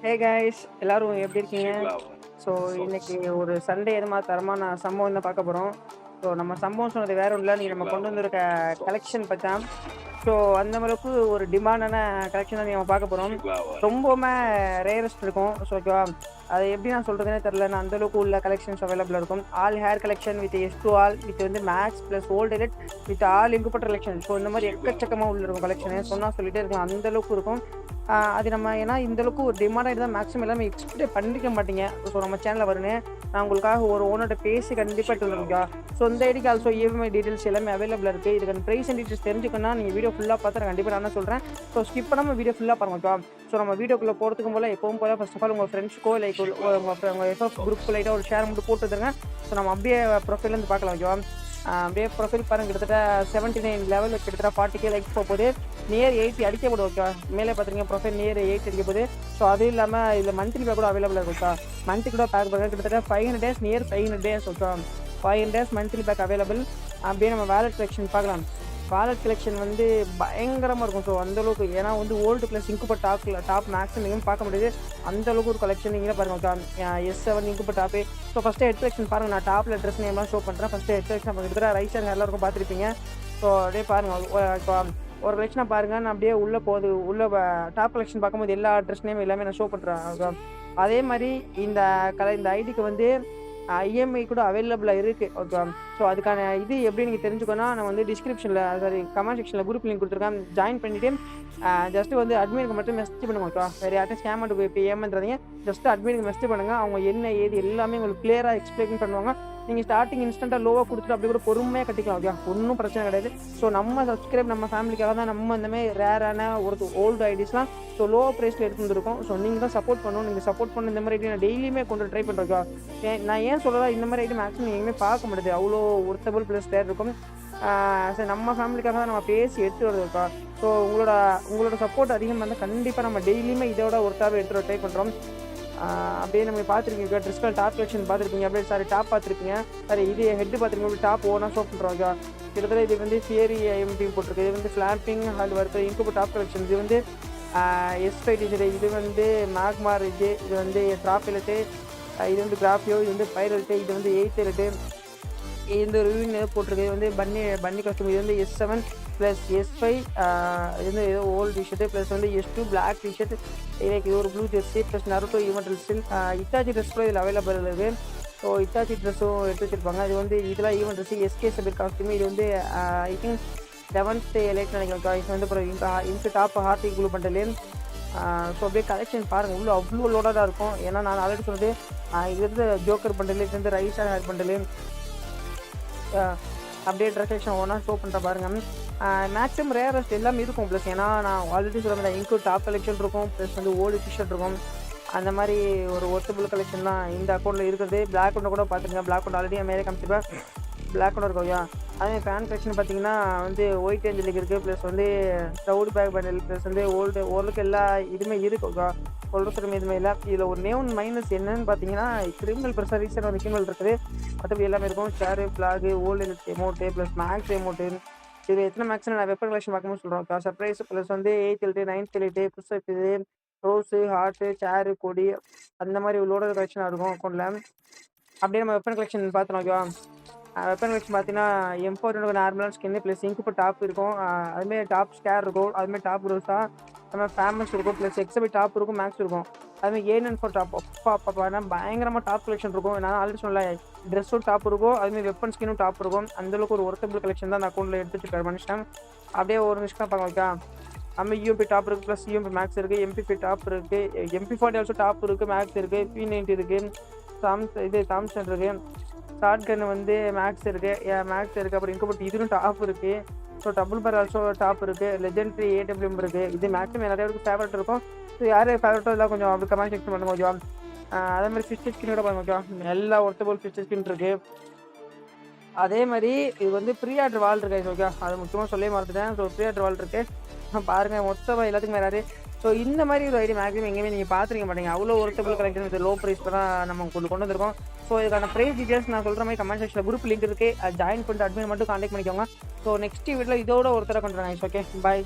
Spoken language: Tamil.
ஹே கைஸ் எல்லாரும் எப்படி இருக்கீங்க? ஸோ இன்னைக்கு ஒரு சண்டே எதுமா தரமான சம்பவம் தான் பார்க்க போகிறோம். ஸோ நம்ம சம்பவம் சொன்னது வேற ஒன்றும் இல்லை, நீங்கள் நம்ம கொண்டு வந்திருக்க கலெக்ஷன் பற்றி தான். ஸோ அந்த அளவுக்கு ஒரு டிமாண்டான கலெக்ஷன் தான் நம்ம பார்க்க போகிறோம். ரொம்பவுமே ரேரஸ்ட் இருக்கும். ஸோ ஓகேவா, அது எப்படி நான் சொல்கிறதுனே தெரில. நான் அந்தளவுக்கு உள்ள கலெக்ஷன்ஸ் அவைலபிளாக இருக்கும். All hair collection with S2 all with வந்து மேக்ஸ் ப்ளஸ் ஓல்டு எலெட் வித் ஆல் இங்குபட்டர் கலெக்ஷன். ஸோ இந்த மாதிரி எக்கச்சக்கமாக உள்ள இருக்கும் கலெக்ஷனு. சொன்னால் சொல்லிகிட்டே இருக்கலாம், அந்தளவுக்கு இருக்கும். அது நம்ம ஏன்னா இந்த அளவுக்கு ஒரு டிமாண்டாக தான் மேக்ஸிமம் எல்லாமே எக்ஸ்பெக்டே பண்ணிக்க மாட்டீங்க. ஸோ நம்ம சேனலில் வருன்னு நான் உங்களுக்காக ஒரு ஓனர்கிட்ட பேசி கண்டிப்பாக எடுத்து வந்துருக்கா. ஸோ இந்த ஐடிக்கு ஆல்சோ EMI டீட்டெயில்ஸ் எல்லாமே அவைலபிளாக இருக்குது. இதுக்கான ப்ரைஸ் அண்ட் டீட்டெயில்ஸ் தெரிஞ்சுக்கணும்னா நீங்கள் வீடியோ ஃபுல்லாக பார்த்து நான் கண்டிப்பாக நான் சொல்கிறேன். ஸோ ஸ்கிப் பண்ணாமல் வீடியோ ஃபுல்லாக பாருங்க ஓகேவா. ஸோ நம்ம வீடியோக்குள்ளே போகிறதுக்கு போல் எப்பவும் போல் ஃபர்ஸ்ட் ஆஃப் ஆல் உங்கள் ஃப்ரெண்ட்ஸுக்கோ லைக் உங்கள் FF குரூப் லைட்டாக ஒரு ஷேர் மட்டும் போட்டு வந்துருங்க. ஸோ நம்ம அப்படியே ப்ரொஃபைல்லேருந்து பார்க்கலாம் ஓகேவா. அப்படியே ப்ரொஃபைல் பாருங்க, கிட்டத்தட்ட 79 லெவலில் கிட்டத்தட்ட 40K லைக்ஸ் போகுது. நியர் 80 அடிக்க போடுது ஓகேவா. மேலே பார்த்துருங்க ப்ரொஃபைல் நியர் 8 அடிக்க போகுது. ஸோ அது இல்லாமல் இதில் மந்த்லி பேக் கூட அவைலபிளாக இருக்கா. மந்த்லி கூட பேக் பண்ணுங்க, கிட்டத்தட்ட 500 days near 500 days okay. 500 days monthly pack available. அப்படியே நம்ம வேலட் கலெக்ஷன் பார்க்கலாம். வாலெட் கலெக்ஷன் வந்து பயங்கரமாக இருக்கும். ஸோ அந்தளவுக்கு ஏன்னா வந்து ஓல்டு ப்ளஸ் இங்குப்பர் டாப் மேக்ஸ் நீங்கள் பார்க்க முடியுது. அந்தளவுக்கு ஒரு கலெக்ஷன் நீங்களே பாருங்கள். S7 இங்குப்பர் top. So first head collection பாருங்கள். நான் டாப்பில் ட்ரெஸ் நேம்லாம் ஷோ பண்ணுறேன். ஃபஸ்ட்டு ஹெட் கலெக்ஷன் கிட்டத்தட்ட ரைட் சைடு எல்லாருக்கும் பார்த்துருப்பீங்க. ஸோ அப்படியே பாருங்கள், ஒரு கலெக்ஷனாக பாருங்கள். நான் அப்படியே உள்ளே போகுது. உள்ளே டாப் கலெக்ஷன் பார்க்கும்போது எல்லா ட்ரெஸ் நேம் எல்லாமே நான் ஷோ பண்ணுறேன். அதே மாதிரி இந்த ஐடிக்கு வந்து EMI கூட அவைலபிளாக இருக்குது ஓகே. ஸோ அதுக்கான இது எப்படி நீங்கள் தெரிஞ்சுக்கணும்னா நான் வந்து டிஸ்கிரிப்ஷனில் கமெண்ட் செக்ஷனில் குரூப் லிங்க் கொடுத்துருக்கேன். ஜாயின் பண்ணிவிட்டு ஜஸ்ட்டு வந்து அட்மினுக்கு மட்டும் மெசேஜ் பண்ணுங்க ஓகே. வேறு யார்ட்டும் ஸ்கேம் பண்ணிட்டு போய் ஏமாந்துறாதீங்க. ஜஸ்ட்டு அட்மினுக்கு மெசேஜ் பண்ணுங்கள். அவங்க என்ன ஏது எல்லாமே உங்களுக்கு கிளியராக எக்ஸ்பிளைன் பண்ணுவாங்க. நீங்கள் ஸ்டார்டிங் இன்ஸ்டண்ட்டாக லோவாக கொடுத்துட்டு அப்படி கூட பொறுமையாக கட்டிக்கலாம் ஓகே. ஒன்றும் பிரச்சனை கிடையாது. ஸோ நம்ம சப்ஸ்கிரைப் நம்ம ஃபேமிலிக்காக தான் நம்ம இந்தமாதிரி ரேரான ஒரு ஓல்டு ஐடிஸ்லாம் ஸோ லோ ப்ரைஸில் எடுத்துருக்கோம். ஸோ நீங்கள் தான் சப்போர்ட் பண்ணணும். நீங்கள் சப்போர்ட் பண்ண இந்த மாதிரி ஐடி நான் டெய்லியுமே கொண்டு ட்ரை பண்ணுறேன். நான் ஏன் சொல்லலாம், இந்த மாதிரி ஐடி மேக்ஸிமம் எங்கேயுமே பார்க்க முடியாது. அவ்வளோ ஒர்த்தபிள் ப்ளஸ் தேர் இருக்கும். சரி நம்ம ஃபேமிலிக்காக தான் நம்ம பேசி எடுத்து வருதுக்கா. ஸோ உங்களோட சப்போர்ட் அதிகமாக இருந்தால் கண்டிப்பாக நம்ம டெய்லியுமே இதோட ஒருத்தாவே எடுத்து ட்ரை பண்ணுறோம். அப்படியே நம்ம பார்த்துருக்கீங்க ட்ரெஸ்கள் டாப் கலெக்ஷன் பார்த்துருப்பீங்க. அப்படியே டாப் பார்த்துருப்பீங்க. இது ஹெட்டு பார்த்துருக்கீங்க. டாப் ஓனாக ஷோ பண்ணுறோம். கிட்டத்தட்ட இது வந்து ஃபியரி எம்டி போட்டிருக்கு. இது வந்து ஃப்ளாம்பிங் அது வருது. இன்கூப் டாப் கலெக்ஷன். இது வந்து S5 டிசைடு. இது வந்து மேக்மார். இது வந்து ட்ராஃபிலட்டு. இது வந்து கிராஃபியோ. இது வந்து பைரல்ட்டு. இது வந்து 8 எலட்டு. இது வந்து ரிவ்யூ போட்டிருக்கு. இது வந்து பன்னி கஸ்டம். இது வந்து S7 ப்ளஸ் S5. இது வந்து ஏதோ ஓல்டு டிஷர்ட்டு ப்ளஸ் வந்து S2 பிளாக் டிஷர்ட். எனக்கு இது ஒரு blue Jersey plus Naruto event still. Itachi dress கூட இதில் அவைலபிள் இருக்குது. ஸோ இட்டாச்சி ட்ரெஸ்ஸும் எடுத்து வச்சுருப்பாங்க. இது வந்து இதெல்லாம் event dress SK Sabeer costume. இது வந்து ஐ திங்க் 7th எலைட் நினைக்கிறேன். இது வந்து அப்புறம் into top hearty glue bundle. So அப்படியே கலெக்ஷன் பாருங்கள். உள்ள அவ்வளோ லோடாக இருக்கும். ஏன்னா நான் ஆல்ரெடி சொன்னது இது வந்து ஜோக்கர் பண்டலு. இது வந்து ரைஸாக ஹேர் பண்டலு. அப்படியே ட்ரெஸ் செக்ஷன் ஒன்றா ஷோ பண்ணுற பாருங்கள். மேக்ஸிமம் ரேரஸ்ட் எல்லாமே இருக்கும். ப்ளஸ் ஏன்னா நான் ஆல்ரெடி சொல்ல முடியாது, இன்க்ளூட் டாப் கலெக்ஷன் இருக்கும். ப்ளஸ் வந்து ஓல்டு டிஷர்ட் இருக்கும். அந்த மாதிரி ஒரு ஒர்த்தபிள் கலெக்ஷன் தான் இந்த அக்கௌண்ட்டில் இருக்கிறது. பிளாக் ஒன்று கூட பார்த்துருங்க. பிளாக் ஒன்று ஆல்ரெடி மேலே காமிச்சிப்பேன். பிளாக் ஒன்று இருக்கும். அதே ஃபேன் கலெக்ஷன் பார்த்தீங்கன்னா வந்து ஒயிட் ஏஞ்சலுக்கு இருக்குது. ப்ளஸ் வந்து க்ரௌட் பேக் பண்டல். ப்ளஸ் வந்து ஓரளவுக்கு எல்லா இதுவுமே இருக்குது. சொல்கிறதுமே இதுவுமே இல்லை. இதில் ஒரு நேம் மைனஸ் என்னன்னு பார்த்தீங்கன்னா கிரிமினல் ப்ரெஷர் ரீசன் வந்து கிரிமினல் இருக்குது. மற்றபடி எல்லாமே இருக்கும். Share flag old amount plus max amount. இது எத்தனை மேக்ஸ்னு நான் வெப்பன் கலெக்ஷன் பார்க்கும்போது சொல்கிறோம். சர்ப்ரைஸ் ப்ளஸ் வந்து 8th elite 9th elite push up இது ரோஸு ஹார்ட்டு சேரு கொடி அந்த மாதிரி லோடர் கலெக்ஷனாக இருக்கும் அக்கௌண்ட்டில். அப்படியே நம்ம வெப்பன் கலெக்ஷன் பார்த்தோம் ஓகேவா. வெப்பன் கலெக்ஷன் பார்த்தீங்கன்னா M4 நார்மலான ஸ்கின்னு ப்ளஸ் இங்கு டாப் இருக்கும். அதுமாரி டாப் ஸ்கேர் இருக்கும். அதுமாதிரி டாப் ரோஸாக அதுமாதிரி ஃபேமஸ் இருக்கும். ப்ளஸ் எக்ஸபி டாப் இருக்கும். மேக்ஸ் இருக்கும். அதுமாதிரி A94 டாப் அப்பா பயங்கரமாக டாப் கலெக்ஷன் இருக்கும். நான் ஆல்ரெடி சொன்னல ட்ரெஸ்ஸும் டாப் இருக்கும். அதுமாதிரி வெப்பன் ஸ்கின்னும் டாப் இருக்கும். அந்தளவுக்கு ஒரு ஒர்த்தபிள் கலெக்ஷன் தான் அந்த அக்கௌண்ட்டில் எடுத்து வச்சுருக்காரு மனுஷன். அப்படியே ஒரு நிமிஷம் பார்க்க ஓகே. நம்ம UMP டாப் இருக்குது. ப்ளஸ் UMP மேக்ஸ் இருக்குது. MP5 டாப் இருக்குது. MP40 ஆல்சோ டாப் இருக்குது. மேக்ஸ் இருக்குது. P90 இருக்குது. தாம்சன் இருக்குது. ஷார்ட் கன் வந்து மேக்ஸ் இருக்குது. மேக்ஸ் இருக்குது. அப்புறம் இன்கபட் இதுவும் டாப் இருக்குது. ஸோ டபுள் பேர் ஆல்சோ டாப் இருக்குது. லெஜெண்ட்ரி AWM இருக்குது. இது மேக்ஸிமம் நிறைய பேருக்கு ஃபேவரட் இருக்கும். ஸோ யார் ஃபேவரட்டோ இல்லை கொஞ்சம் அப்படி கமெண்ட் செக்ஷன் பண்ணுங்க ஓகேவா. அதே மாதிரி ஃபிஷ் ஸ்கின் கூட பாருங்க ஓகேவா. எல்லா ஒர்த்தபிள் ஃபிஷ் ஸ்கின் இருக்குது. அதே மாதிரி இது வந்து ப்ரீ ஆர்டர் வால் இருக்குது ஓகே. அது முக்கியமாக சொல்லவே மறந்துட்டேன். ஸோ ப்ரீ ஆர்டர் வால் இருக்குது பாருங்கள். மொத்தமாக எல்லாத்துக்கும் வேறாரு. ஸோ இந்த மாதிரி ஒரு ஐடி மேக்ஸிமம் எங்கேயுமே நீங்கள் பார்த்துருக்க மாட்டீங்க. அவ்வளோ ஒர்த்தபிள் கலெக்ஷன் இது லோ ப்ரைஸ் தான் நம்ம கொண்டு வந்திருக்கோம். ஸோ இதுக்கான ப்ரைஸ் டீட்டெயில்ஸ் நான் சொல்கிற மாதிரி கமெண்ட் செக்ஷனில் குரூப் லிங்க் இருக்குது. ஜாயின் பண்ணிட்டு அட்மின் மட்டும் கான்டெக்ட் பண்ணிக்கோங்க. ஸோ நெக்ஸ்ட் வீடியோவில் இதோட ஒருத்தரை கொண்டு வரேன். Okay bye.